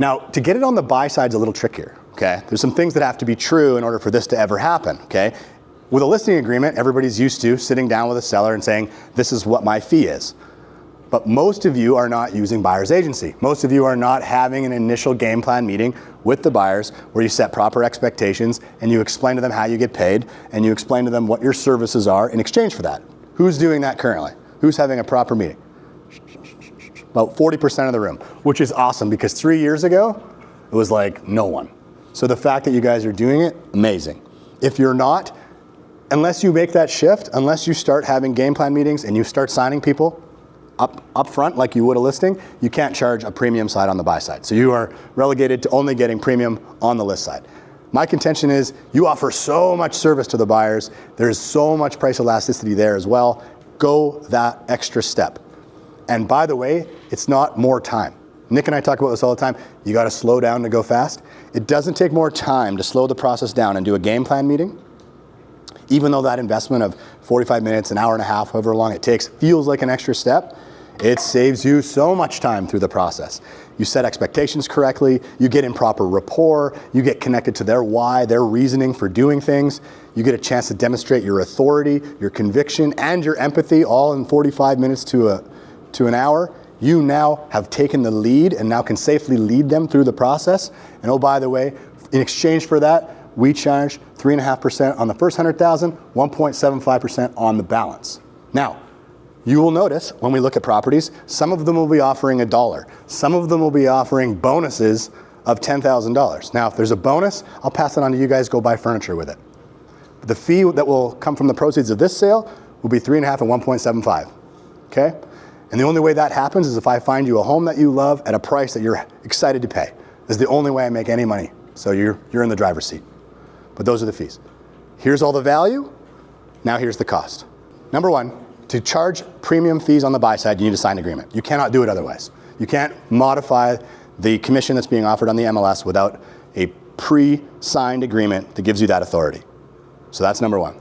Now, to get it on the buy side is a little trickier, okay? There's some things that have to be true in order for this to ever happen, okay? With a listing agreement, everybody's used to sitting down with a seller and saying, this is what my fee is. But most of you are not using buyer's agency. Most of you are not having an initial game plan meeting with the buyers where you set proper expectations and you explain to them how you get paid and you explain to them what your services are in exchange for that. Who's doing that currently? Who's having a proper meeting? About 40% of the room, which is awesome because 3 years ago, it was like no one. So the fact that you guys are doing it, amazing. If you're not, unless you make that shift, unless you start having game plan meetings and you start signing people up front like you would a listing, you can't charge a premium side on the buy side. So you are relegated to only getting premium on the list side. My contention is you offer so much service to the buyers. There's so much price elasticity there as well. Go that extra step. And by the way, it's not more time. Nick and I talk about this all the time. You got to slow down to go fast. It doesn't take more time to slow the process down and do a game plan meeting. Even though that investment of 45 minutes, an hour and a half, however long it takes, feels like an extra step, it saves you so much time through the process. You set expectations correctly, you get in proper rapport, you get connected to their why, their reasoning for doing things, you get a chance to demonstrate your authority, your conviction, and your empathy all in 45 minutes to an hour. You now have taken the lead and now can safely lead them through the process. And oh, by the way, in exchange for that, we charge 3.5% on the first 100,000, 1.75% on the balance. Now, you will notice when we look at properties, some of them will be offering $1. Some of them will be offering bonuses of $10,000. Now, if there's a bonus, I'll pass it on to you guys, go buy furniture with it. The fee that will come from the proceeds of this sale will be 3.5 and 1.75, okay? And the only way that happens is if I find you a home that you love at a price that you're excited to pay. This is the only way I make any money. So you're in the driver's seat. But those are the fees. Here's all the value. Now here's the cost. Number one, to charge premium fees on the buy side, you need a signed agreement. You cannot do it otherwise. You can't modify the commission that's being offered on the MLS without a pre-signed agreement that gives you that authority. So that's number one.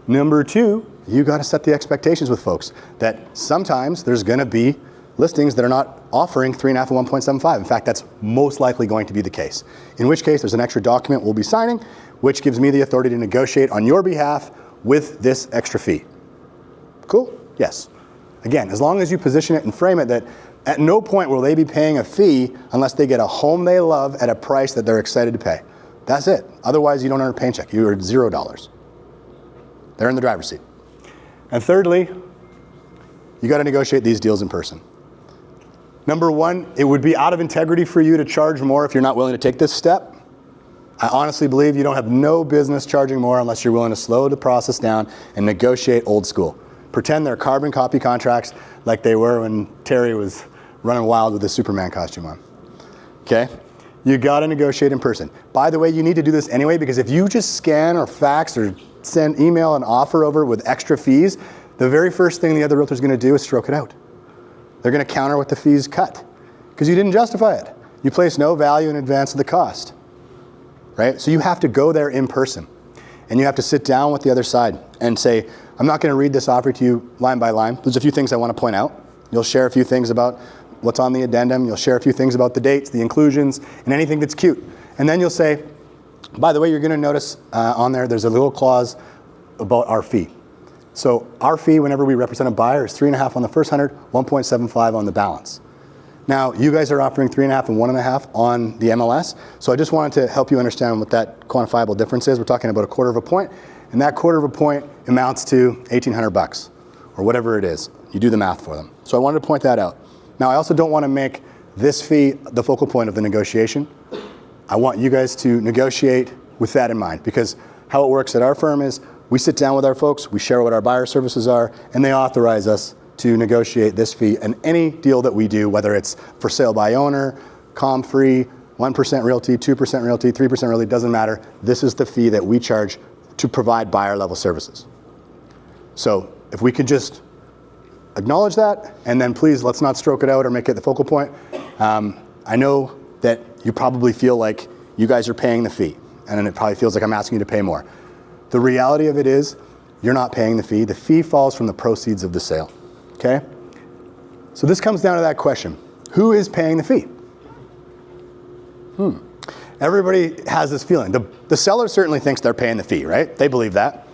Number two, you got to set the expectations with folks that sometimes there's going to be listings that are not offering 3.5 and 1.75. In fact, that's most likely going to be the case. In which case, there's an extra document we'll be signing, which gives me the authority to negotiate on your behalf with this extra fee. Cool? Yes. Again, as long as you position it and frame it that at no point will they be paying a fee unless they get a home they love at a price that they're excited to pay. That's it. Otherwise, you don't earn a paycheck. You earn $0. They're in the driver's seat. And thirdly, you got to negotiate these deals in person. Number one, it would be out of integrity for you to charge more if you're not willing to take this step. I honestly believe you don't have no business charging more unless you're willing to slow the process down and negotiate old school. Pretend they're carbon copy contracts like they were when Terry was running wild with the Superman costume on. Okay? You got to negotiate in person. By the way, you need to do this anyway because if you just scan or fax or send email an offer over with extra fees, the very first thing the other realtor is going to do is stroke it out. They're going to counter with the fees cut because you didn't justify it. You place no value in advance of the cost, right? So you have to go there in person and you have to sit down with the other side and say, I'm not going to read this offer to you line by line. There's a few things I want to point out. You'll share a few things about what's on the addendum. You'll share a few things about the dates, the inclusions, and anything that's cute. And then you'll say, by the way, you're going to notice on there's a little clause about our fee. So our fee, whenever we represent a buyer, is 3.5 on the first 100, 1.75 on the balance. Now, you guys are offering 3.5 and 1.5 on the MLS. So I just wanted to help you understand what that quantifiable difference is. We're talking about 1/4 of a point, and that 1/4 of a point amounts to $1,800 or whatever it is. You do the math for them. So I wanted to point that out. Now, I also don't want to make this fee the focal point of the negotiation. I want you guys to negotiate with that in mind because how it works at our firm is we sit down with our folks, we share what our buyer services are, and they authorize us to negotiate this fee in any deal that we do, whether it's for sale by owner, com-free, 1% realty, 2% realty, 3% realty, doesn't matter. This is the fee that we charge to provide buyer level services. So if we could just acknowledge that, and then please let's not stroke it out or make it the focal point. I know that you probably feel like you guys are paying the fee, and it probably feels like I'm asking you to pay more. The reality of it is you're not paying the fee. The fee falls from the proceeds of the sale, okay? So this comes down to that question. Who is paying the fee? Everybody has this feeling. The seller certainly thinks they're paying the fee, right? They believe that.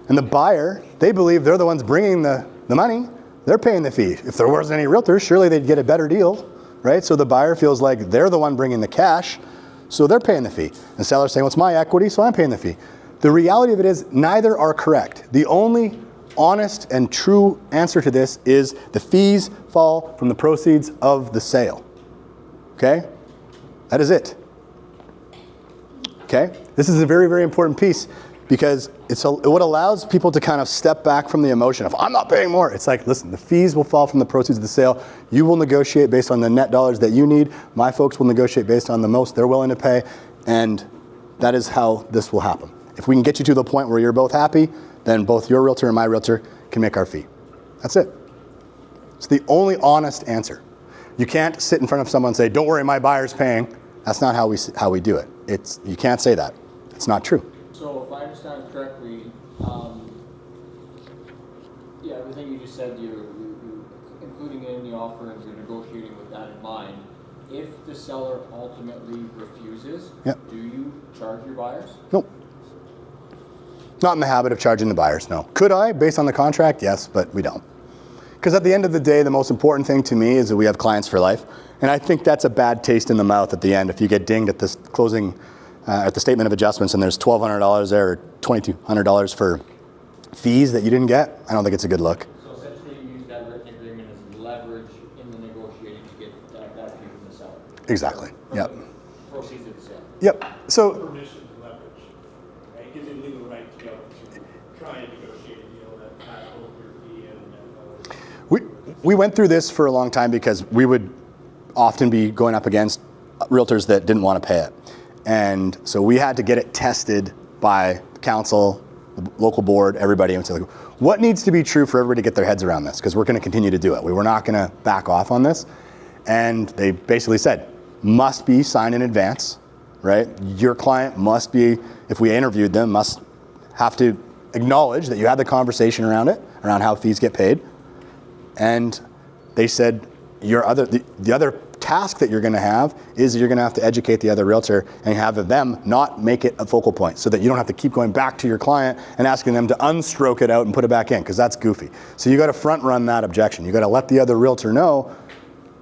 And the buyer, they believe they're the ones bringing the money. They're paying the fee. If there wasn't any realtors, surely they'd get a better deal, right? So the buyer feels like they're the one bringing the cash, so they're paying the fee. And the seller's saying, well, it's my equity, so I'm paying the fee. The reality of it is neither are correct. The only honest and true answer to this is the fees fall from the proceeds of the sale. Okay? That is it. Okay? This is a very, very important piece because it's what allows people to kind of step back from the emotion of, I'm not paying more. It's like, listen, the fees will fall from the proceeds of the sale. You will negotiate based on the net dollars that you need. My folks will negotiate based on the most they're willing to pay. And that is how this will happen. If we can get you to the point where you're both happy, then both your realtor and my realtor can make our fee. That's it. It's the only honest answer. You can't sit in front of someone and say, don't worry, my buyer's paying. That's not how we do it. You can't say that. It's not true. So if I understand correctly, everything you just said, you're including it in the offer and you're negotiating with that in mind. If the seller ultimately refuses, do you charge your buyers? Nope. Not in the habit of charging the buyers, no. Could I, based on the contract? Yes, but we don't. Because at the end of the day, the most important thing to me is that we have clients for life. And I think that's a bad taste in the mouth at the end if you get dinged at this closing, at the statement of adjustments and there's $1,200 there or $2,200 for fees that you didn't get. I don't think it's a good look. So essentially you use that written agreement as leverage in the negotiating to get that fee from the seller. Exactly, yep. Proceeds of the sale. Yep, so. Permission to leverage. Right? It gives you legal right to be able to try and negotiate a deal that has both your fee and We went through this for a long time because we would often be going up against realtors that didn't want to pay it. And so we had to get it tested by the council, the local board, everybody, and say, like, what needs to be true for everybody to get their heads around this? Because we're going to continue to do it. We were not going to back off on this. And they basically said, must be signed in advance, right? Your client must be, if we interviewed them, must have to acknowledge that you had the conversation around it, around how fees get paid. And they said, the other task that you're going to have is you're going to have to educate the other realtor and have them not make it a focal point so that you don't have to keep going back to your client and asking them to unstroke it out and put it back in because that's goofy. So you got to front run that objection. You got to let the other realtor know,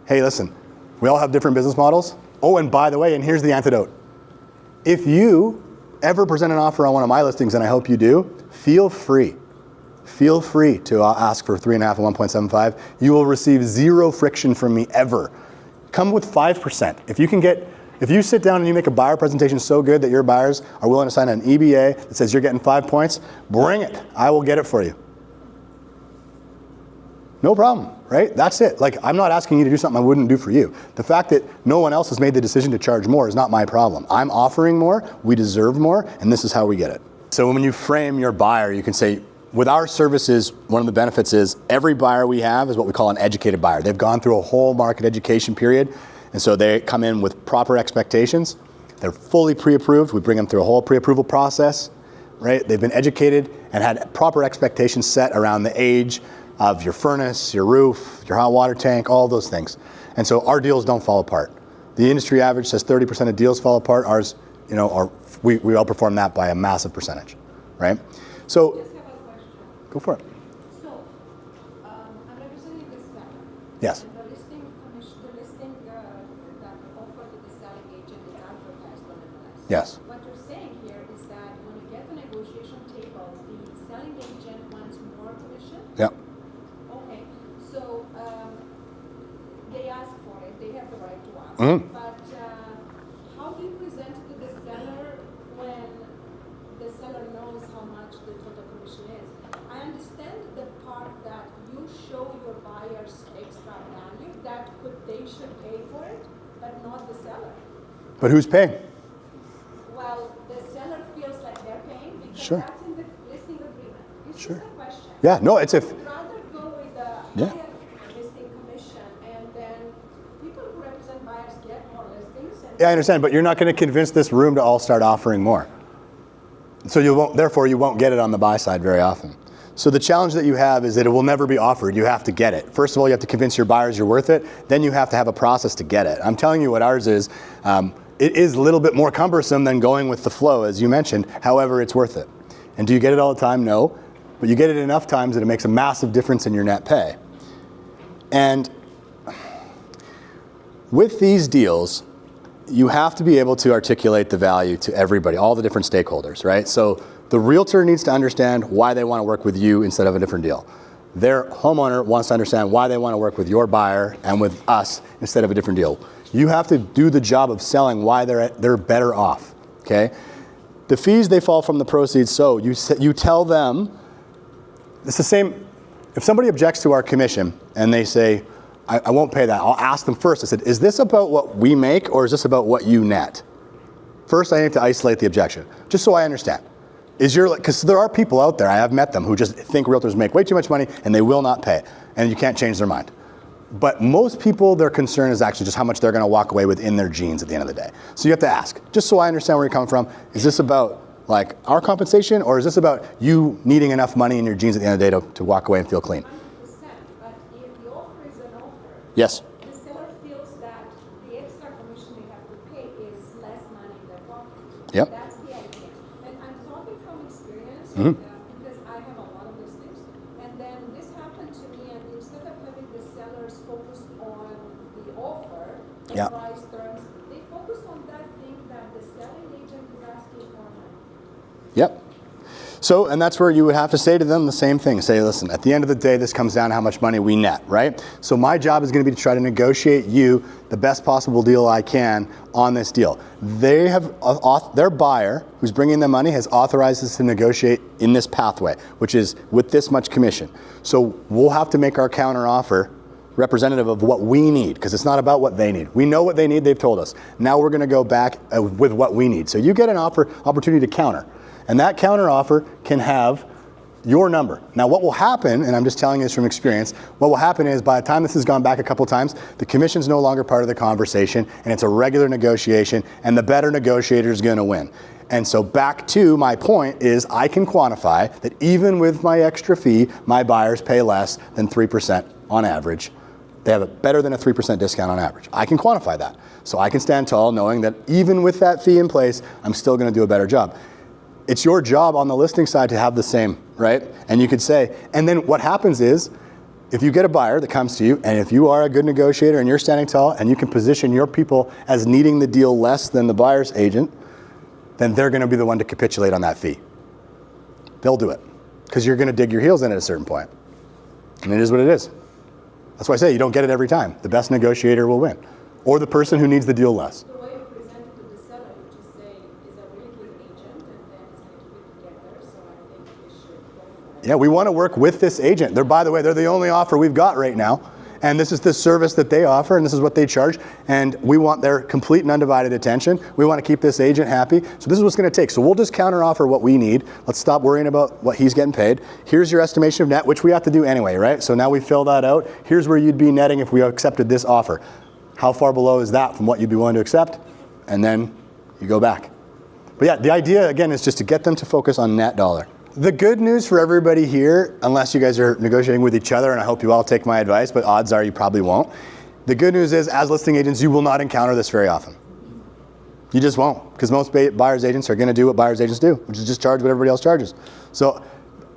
hey, listen, we all have different business models. Oh, and by the way, and here's the antidote. If you ever present an offer on one of my listings, and I hope you do, feel free to ask for 3.5 and 1.75. You will receive zero friction from me ever. Come with 5%. If you sit down and you make a buyer presentation so good that your buyers are willing to sign an EBA that says you're getting 5 points, bring it. I will get it for you. No problem, right? That's it. Like, I'm not asking you to do something I wouldn't do for you. The fact that no one else has made the decision to charge more is not my problem. I'm offering more, we deserve more, and this is how we get it. So when you frame your buyer, you can say, with our services, one of the benefits is every buyer we have is what we call an educated buyer. They've gone through a whole market education period, and so they come in with proper expectations. They're fully pre-approved. We bring them through a whole pre-approval process, right? They've been educated and had proper expectations set around the age of your furnace, your roof, your hot water tank, all those things. And so our deals don't fall apart. The industry average says 30% of deals fall apart. Ours, we outperform that by a massive percentage, right? So. Go for it. So, I'm representing the seller. Yes. And the listing that offered to the selling agent is advertised on MLS. Yes. What you're saying here is that when you get the negotiation table, the selling agent wants more commission? Yep. Okay. So, they ask for it. They have the right to ask. Mm-hmm. But how do you present it to the seller when the seller knows how much the total commission is? I understand the part that you show your buyers extra value that they should pay for it, but not the seller. But who's paying? Well, the seller feels like they're paying because Sure. that's in the listing agreement. It's Sure. just a question. Yeah, no, it's if. I would rather go with the Yeah. higher listing commission and then people who represent buyers get more listings. And Yeah, I understand, but you're not going to convince this room to all start offering more. So therefore you won't get it on the buy side very often. So the challenge that you have is that it will never be offered. You have to get it. First of all, you have to convince your buyers you're worth it. Then you have to have a process to get it. I'm telling you what ours is. it is a little bit more cumbersome than going with the flow, as you mentioned. However, it's worth it. And do you get it all the time? No. But you get it enough times that it makes a massive difference in your net pay. And with these deals, you have to be able to articulate the value to everybody, all the different stakeholders, right? So the realtor needs to understand why they want to work with you instead of a different deal. Their homeowner wants to understand why they want to work with your buyer and with us instead of a different deal. You have to do the job of selling why they're better off, okay? The fees, they fall from the proceeds, so you tell them, it's the same, if somebody objects to our commission and they say, I won't pay that, I'll ask them first, I said, is this about what we make or is this about what you net? First, I need to isolate the objection, just so I understand. Because there are people out there, I have met them, who just think realtors make way too much money and they will not pay, and you can't change their mind. But most people, their concern is actually just how much they're going to walk away with in their jeans at the end of the day. So you have to ask, just so I understand where you're coming from, is this about like our compensation, or is this about you needing enough money in your jeans at the end of the day to walk away and feel clean? 100%, but if the offer is an offer, Yes. the seller feels that the extra commission they have to pay is less money in their pocket. Yep. That's the idea. And I'm talking from experience, because I have a lot of listings. And then this happened to me, and instead of having the sellers focus on the offer, the Yeah. price terms, they focus on that thing that the selling agent is asking for money. Yep. So, and that's where you would have to say to them the same thing. Say, listen, at the end of the day, this comes down to how much money we net, right? So my job is going to be to try to negotiate you the best possible deal I can on this deal. They have, their buyer, who's bringing them money, has authorized us to negotiate in this pathway, which is with this much commission. So we'll have to make our counter offer representative of what we need, because it's not about what they need. We know what they need, they've told us. Now we're going to go back with what we need. So you get an opportunity to counter. And that counter offer can have your number. Now what will happen, and I'm just telling you this from experience, what will happen is by the time this has gone back a couple times, the commission's no longer part of the conversation, and it's a regular negotiation, and the better negotiator is going to win. And so back to my point is I can quantify that even with my extra fee, my buyers pay less than 3% on average. They have a better than a 3% discount on average. I can quantify that. So I can stand tall knowing that even with that fee in place, I'm still going to do a better job. It's your job on the listing side to have the same, right? And you could say, and then what happens is, if you get a buyer that comes to you, and if you are a good negotiator and you're standing tall and you can position your people as needing the deal less than the buyer's agent, then they're going to be the one to capitulate on that fee. They'll do it, because you're going to dig your heels in at a certain point. And it is what it is. That's why I say you don't get it every time. The best negotiator will win, or the person who needs the deal less. The way you present it to the seller, you just say, is a really good agent, and then it's going to fit together, so I think we should go for it. Yeah, we want to work with this agent. By the way, they're the only offer we've got right now. And this is the service that they offer, and this is what they charge. And we want their complete and undivided attention. We want to keep this agent happy. So this is what's going to take. So we'll just counter offer what we need. Let's stop worrying about what he's getting paid. Here's your estimation of net, which we have to do anyway, right? So now we fill that out. Here's where you'd be netting if we accepted this offer. How far below is that from what you'd be willing to accept? And then you go back. But yeah, the idea, again, is just to get them to focus on net dollar. The good news for everybody here, unless you guys are negotiating with each other, and I hope you all take my advice, but odds are you probably won't. The good news is, as listing agents, you will not encounter this very often. You just won't, because most buyer's agents are going to do what buyer's agents do, which is just charge what everybody else charges. So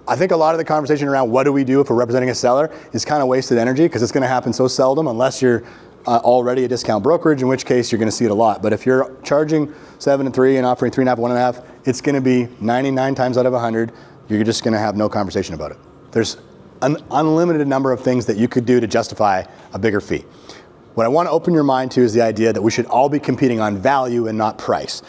I think a lot of the conversation around what do we do if we're representing a seller is kind of wasted energy, because it's going to happen so seldom unless you're already a discount brokerage, in which case you're going to see it a lot. But if you're charging 7 and 3 and offering 3.5, 1.5, it's going to be 99 times out of 100. You're just going to have no conversation about it. There's an unlimited number of things that you could do to justify a bigger fee. What I want to open your mind to is the idea that we should all be competing on value and not price.